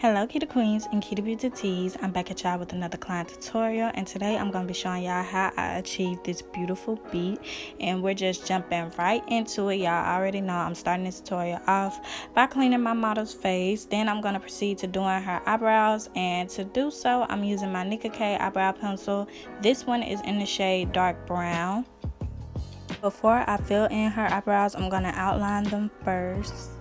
Hello Kita Queens and Kita Beauty Teas. I'm back at y'all with another client tutorial, and today I'm going to be showing y'all how I achieved this beautiful beat, and we're just jumping right into it. Y'all already know I'm starting this tutorial off by cleaning my model's face. Then I'm going to proceed to doing her eyebrows, and to do so I'm using my Nicka K eyebrow pencil. This one is in the shade dark brown. Before I fill in her eyebrows, I'm going to outline them first.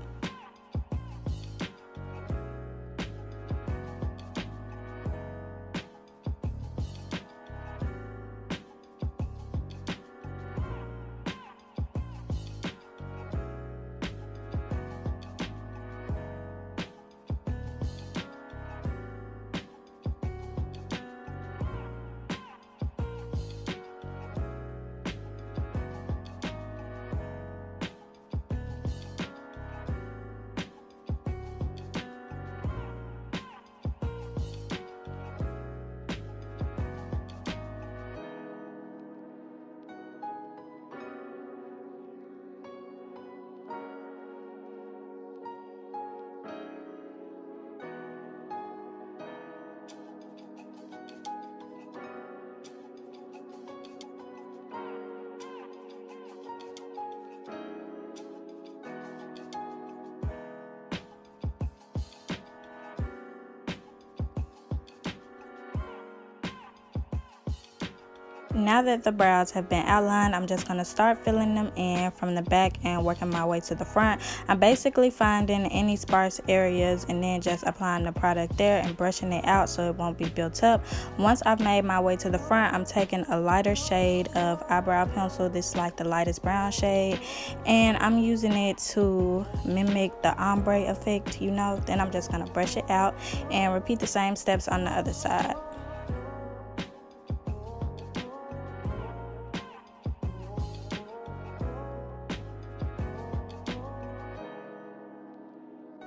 Now that the brows have been outlined, I'm just going to start filling them in from the back and working my way to the front. I'm basically finding any sparse areas and then just applying the product there and brushing it out so it won't be built up. Once I've made my way to the front, I'm taking a lighter shade of eyebrow pencil. This is like the lightest brown shade, and I'm using it to mimic the ombre effect, you know. Then I'm just going to brush it out and repeat the same steps on the other side.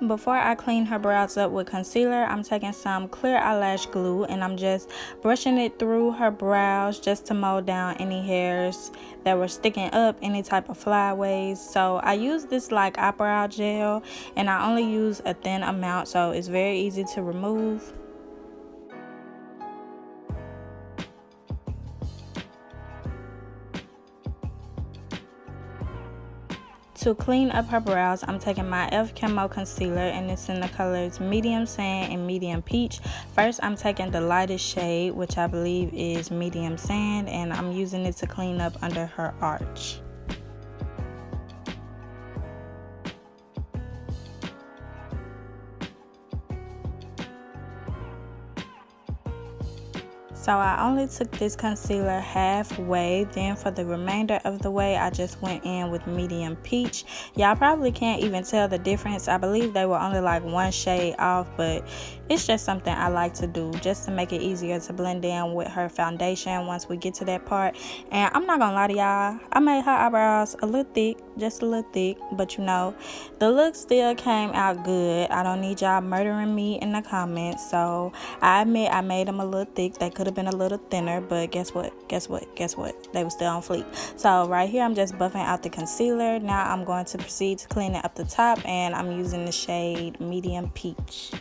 Before I clean her brows up with concealer, I'm taking some clear eyelash glue and I'm just brushing it through her brows just to mold down any hairs that were sticking up, any type of flyaways. So I use this like eyebrow gel, and I only use a thin amount, so it's very easy to remove. To clean up her brows, I'm taking my camo concealer, and it's in the colors medium sand and medium peach. First, I'm taking the lightest shade, which I believe is medium sand, and I'm using it to clean up under her arch. So I only took this concealer halfway. Then for the remainder of the way, I just went in with medium peach. Y'all probably can't even tell the difference. I believe they were only like one shade off, but it's just something I like to do just to make it easier to blend in with her foundation once we get to that part. And I'm not gonna lie to y'all, I made her eyebrows a little thick, just a little thick, but you know, the look still came out good. I don't need y'all murdering me in the comments. So I admit I made them a little thick. They could have been a little thinner, but guess what? They were still on fleek. So right here I'm just buffing out the concealer. Now I'm going to proceed to clean it up the top, and I'm using the shade medium peach.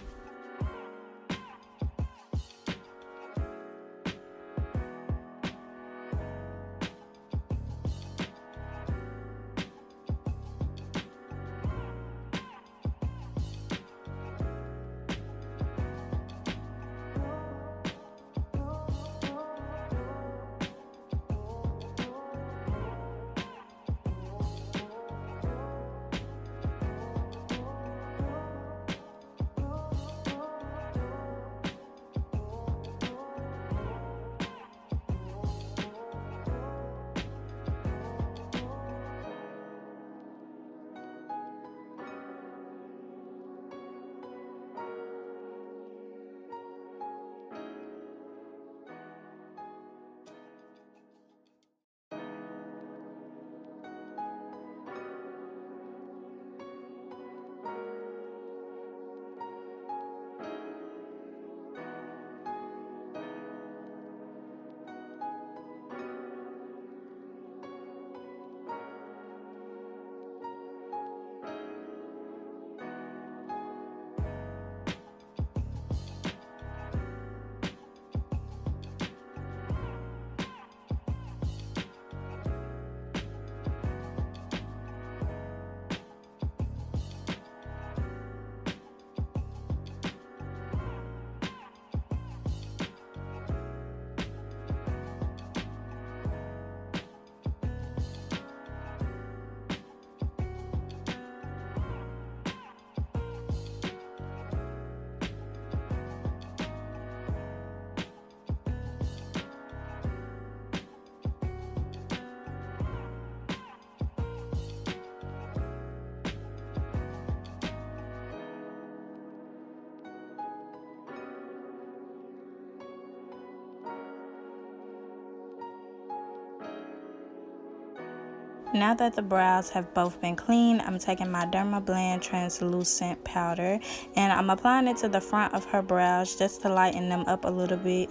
Now that the brows have both been cleaned, I'm taking my Derma Blend translucent powder and I'm applying it to the front of her brows just to lighten them up a little bit.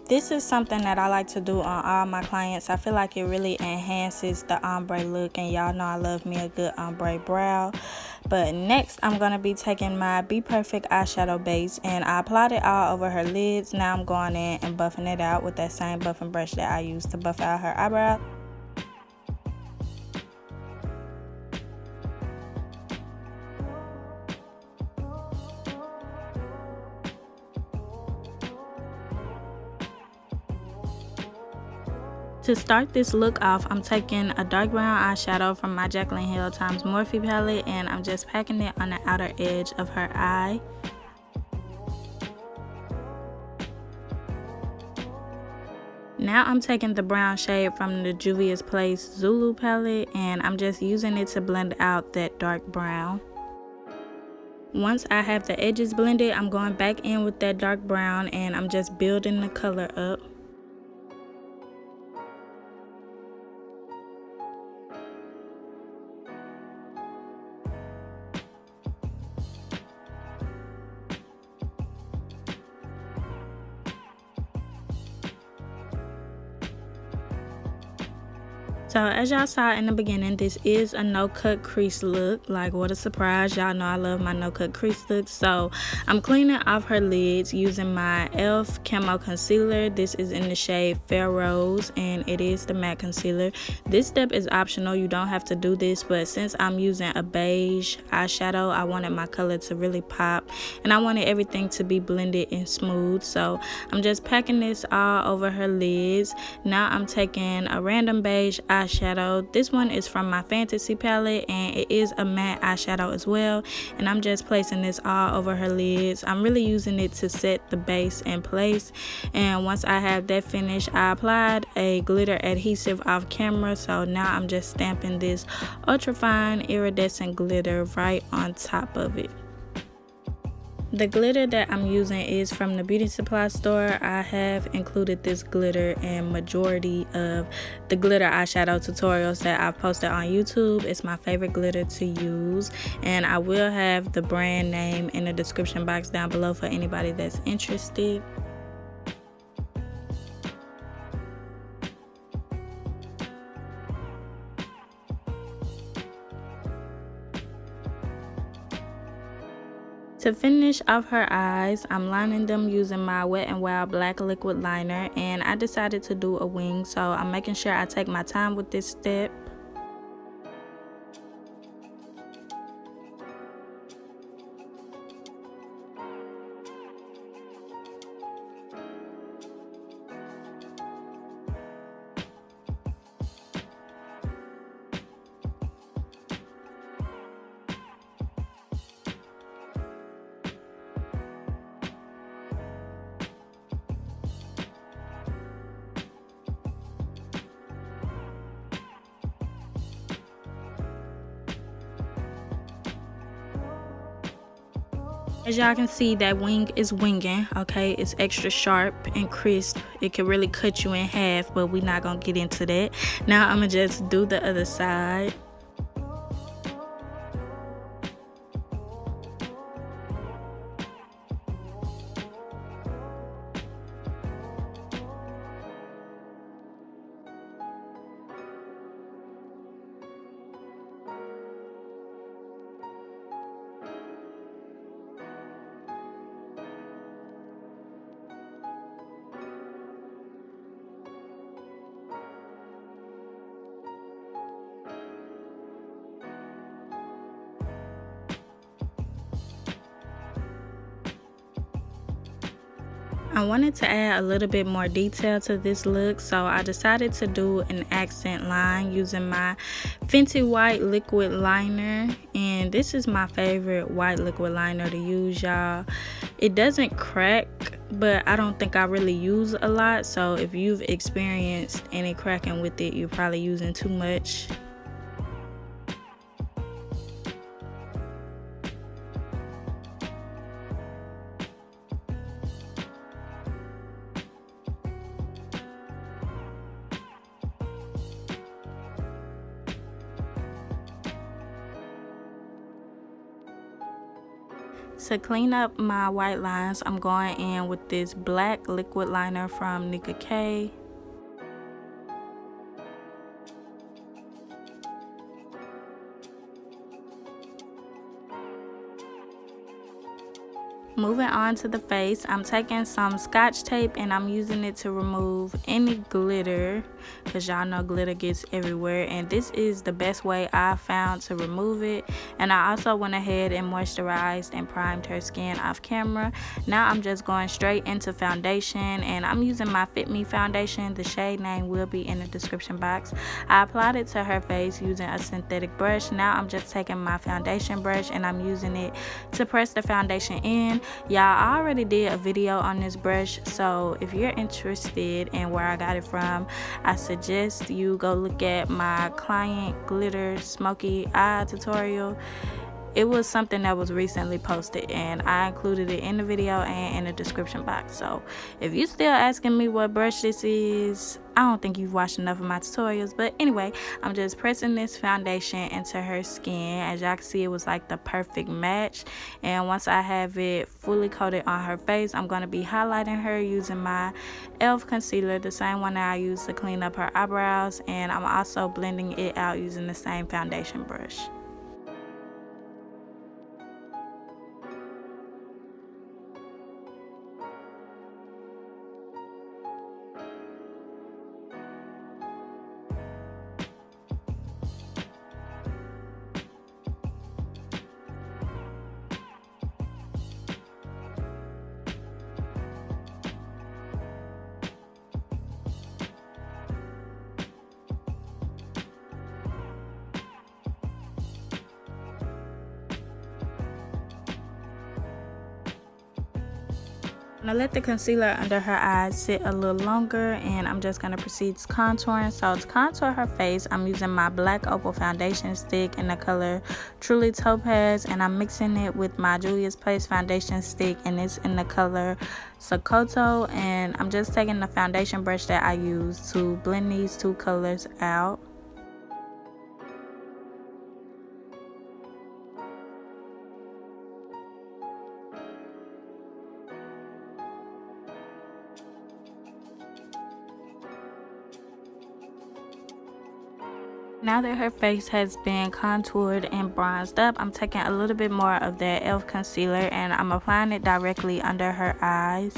This is something that I like to do on all my clients. I feel like it really enhances the ombre look, and y'all know I love me a good ombre brow. But next, I'm going to be taking my Bperfect eyeshadow base, and I applied it all over her lids. Now I'm going in and buffing it out with that same buffing brush that I used to buff out her eyebrow. To start this look off, I'm taking a dark brown eyeshadow from my Jaclyn Hill x Morphe palette, and I'm just packing it on the outer edge of her eye. Now I'm taking the brown shade from the Juvias Zulu palette, and I'm just using it to blend out that dark brown. Once I have the edges blended, I'm going back in with that dark brown and I'm just building the color up. So as y'all saw in the beginning, this is a no-cut crease look. Like, what a surprise. Y'all know I love my no-cut crease looks. So I'm cleaning off her lids using my e.l.f. camo concealer. This is in the shade Fair Rose and it is the matte concealer. This step is optional. You don't have to do this, but since I'm using a beige eyeshadow, I wanted my color to really pop and I wanted everything to be blended and smooth. So I'm just packing this all over her lids. Now I'm taking a random beige eyeshadow. This one is from my Fantasy palette and it is a matte eyeshadow as well, and I'm just placing this all over her lids. I'm really using it to set the base in place, and once I have that finished, I applied a glitter adhesive off camera, so now I'm just stamping this ultra fine iridescent glitter right on top of it. The glitter that I'm using is from the beauty supply store. I have included this glitter in majority of the glitter eyeshadow tutorials that I've posted on YouTube. It's my favorite glitter to use, and I will have the brand name in the description box down below for anybody that's interested. To finish off her eyes, I'm lining them using my Wet n Wild black liquid liner, and I decided to do a wing, so I'm making sure I take my time with this step. As y'all can see, that wing is winging, okay? It's extra sharp and crisp. It can really cut you in half, but we're not gonna get into that. Now I'm gonna just do the other side. I wanted to add a little bit more detail to this look, so I decided to do an accent line using my Fenty white liquid liner, and this is my favorite white liquid liner to use, y'all. It doesn't crack, but I don't think I really use a lot, so if you've experienced any cracking with it, you're probably using too much. To clean up my white lines, I'm going in with this black liquid liner from Nicka K. Moving on to the face, I'm taking some scotch tape and I'm using it to remove any glitter, because y'all know glitter gets everywhere, and this is the best way I found to remove it. And I also went ahead and moisturized and primed her skin off camera. Now I'm just going straight into foundation, and I'm using my Fit Me foundation. The shade name will be in the description box. I applied it to her face using a synthetic brush. Now I'm just taking my foundation brush and I'm using it to press the foundation in. Y'all, I already did a video on this brush, so if you're interested in where I got it from, I suggest you go look at my client glitter smoky eye tutorial. It was something that was recently posted and I included it in the video and in the description box. So if you're still asking me what brush this is, I don't think you've watched enough of my tutorials. But anyway, I'm just pressing this foundation into her skin. As y'all can see, it was like the perfect match. And once I have it fully coated on her face, I'm going to be highlighting her using my e.l.f. concealer, the same one that I used to clean up her eyebrows. And I'm also blending it out using the same foundation brush. I'm gonna let the concealer under her eyes sit a little longer, and I'm just gonna proceed to contouring. So to contour her face, I'm using my black opal foundation stick in the color Truly Topaz, and I'm mixing it with my Juvias Place foundation stick, and it's in the color Sokoto. And I'm just taking the foundation brush that I use to blend these two colors out. Now that her face has been contoured and bronzed up, I'm taking a little bit more of that e.l.f. concealer and I'm applying it directly under her eyes.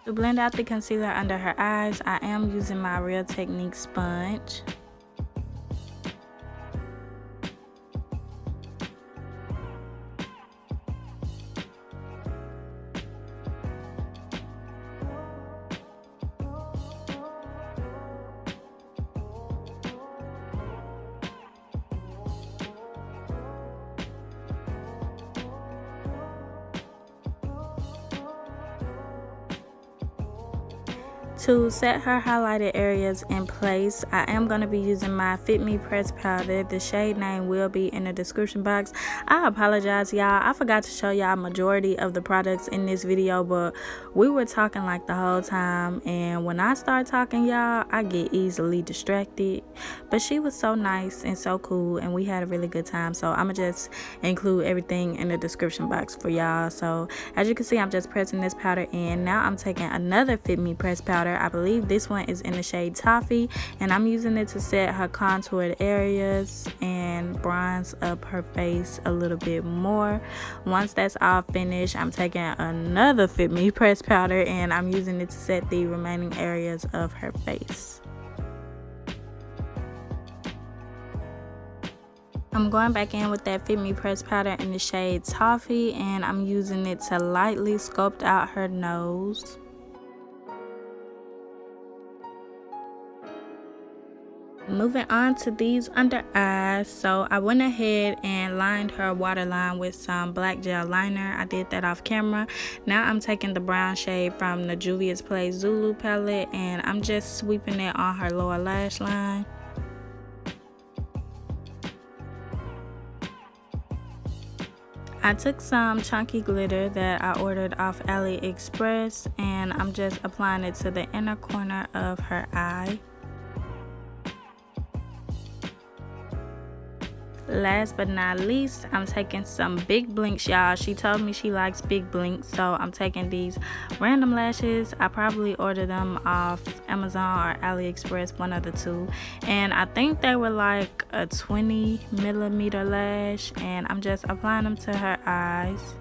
To blend out the concealer under her eyes, I am using my Real Technique sponge. To set her highlighted areas in place, I am going to be using my Fit Me pressed powder. The shade name will be in the description box. I apologize, y'all. I forgot to show y'all majority of the products in this video, but we were talking like the whole time, and when I start talking, y'all, I get easily distracted. But she was so nice and so cool, and we had a really good time, so I'm going to just include everything in the description box for y'all. So as you can see, I'm just pressing this powder in. Now I'm taking another Fit Me pressed powder. I believe this one is in the shade Toffee, and I'm using it to set her contoured areas and bronze up her face a little bit more. Once that's all finished, I'm taking another Fit Me pressed powder and I'm using it to set the remaining areas of her face. I'm going back in with that Fit Me pressed powder in the shade Toffee, and I'm using it to lightly sculpt out her nose. Moving on to these under eyes, so I went ahead and lined her waterline with some black gel liner. I did that off camera. Now I'm taking the brown shade from the Juvias Zulu palette and I'm just sweeping it on her lower lash line. I took some chunky glitter that I ordered off AliExpress and I'm just applying it to the inner corner of her eye. Last but not least, I'm taking some big blinks, y'all. She told me she likes big blinks, so I'm taking these random lashes. I probably ordered them off Amazon or AliExpress, one of the two, and I think they were like a 20mm lash, and I'm just applying them to her eyes.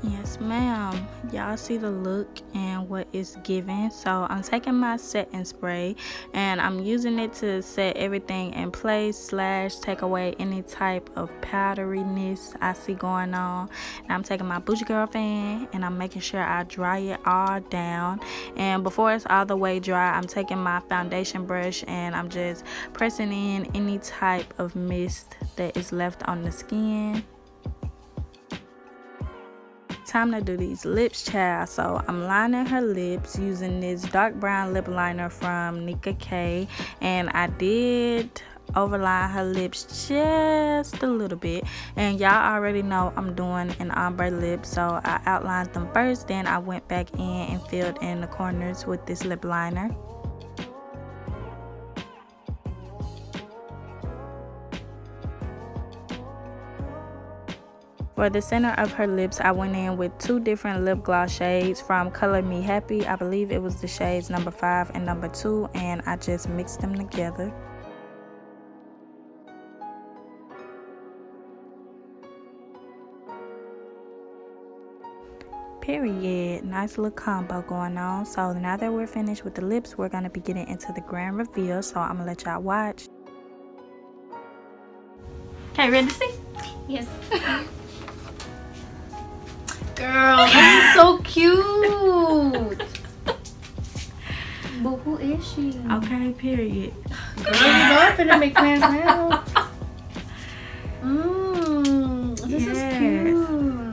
Yes ma'am, y'all see the look and what it's giving. So I'm taking my setting spray and I'm using it to set everything in place / take away any type of powderiness I see going on. And I'm taking my Bougie Girl fan and I'm making sure I dry it all down, and before it's all the way dry, I'm taking my foundation brush and I'm just pressing in any type of mist that is left on the skin. Time to do these lips, child. So I'm lining her lips using this dark brown lip liner from Nicka K, and I did overline her lips just a little bit, and y'all already know I'm doing an ombre lip, so I outlined them first, then I went back in and filled in the corners with this lip liner. For the center of her lips, I went in with 2 different lip gloss shades from KolorMeHappi. I believe it was the shades number 5 and number 2, and I just mixed them together. Period. Nice little combo going on. So now that we're finished with the lips, we're going to be getting into the grand reveal, so I'm going to let y'all watch. Okay, ready to see? Yes. Girl, that is so cute. But who is she? Okay, period. Girl, you know I'm finna make plans now. This is cute.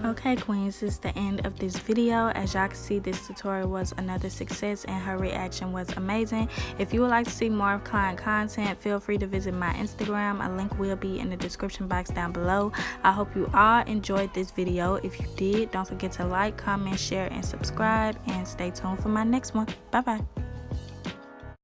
Okay, queens, this is the end of this video. As y'all can see, this tutorial was another success and her reaction was amazing. If you would like to see more of client content, feel free to visit my Instagram. A link will be in the description box down below. I hope you all enjoyed this video. If you did, don't forget to like, comment, share, and subscribe, and stay tuned for my next one. Bye bye.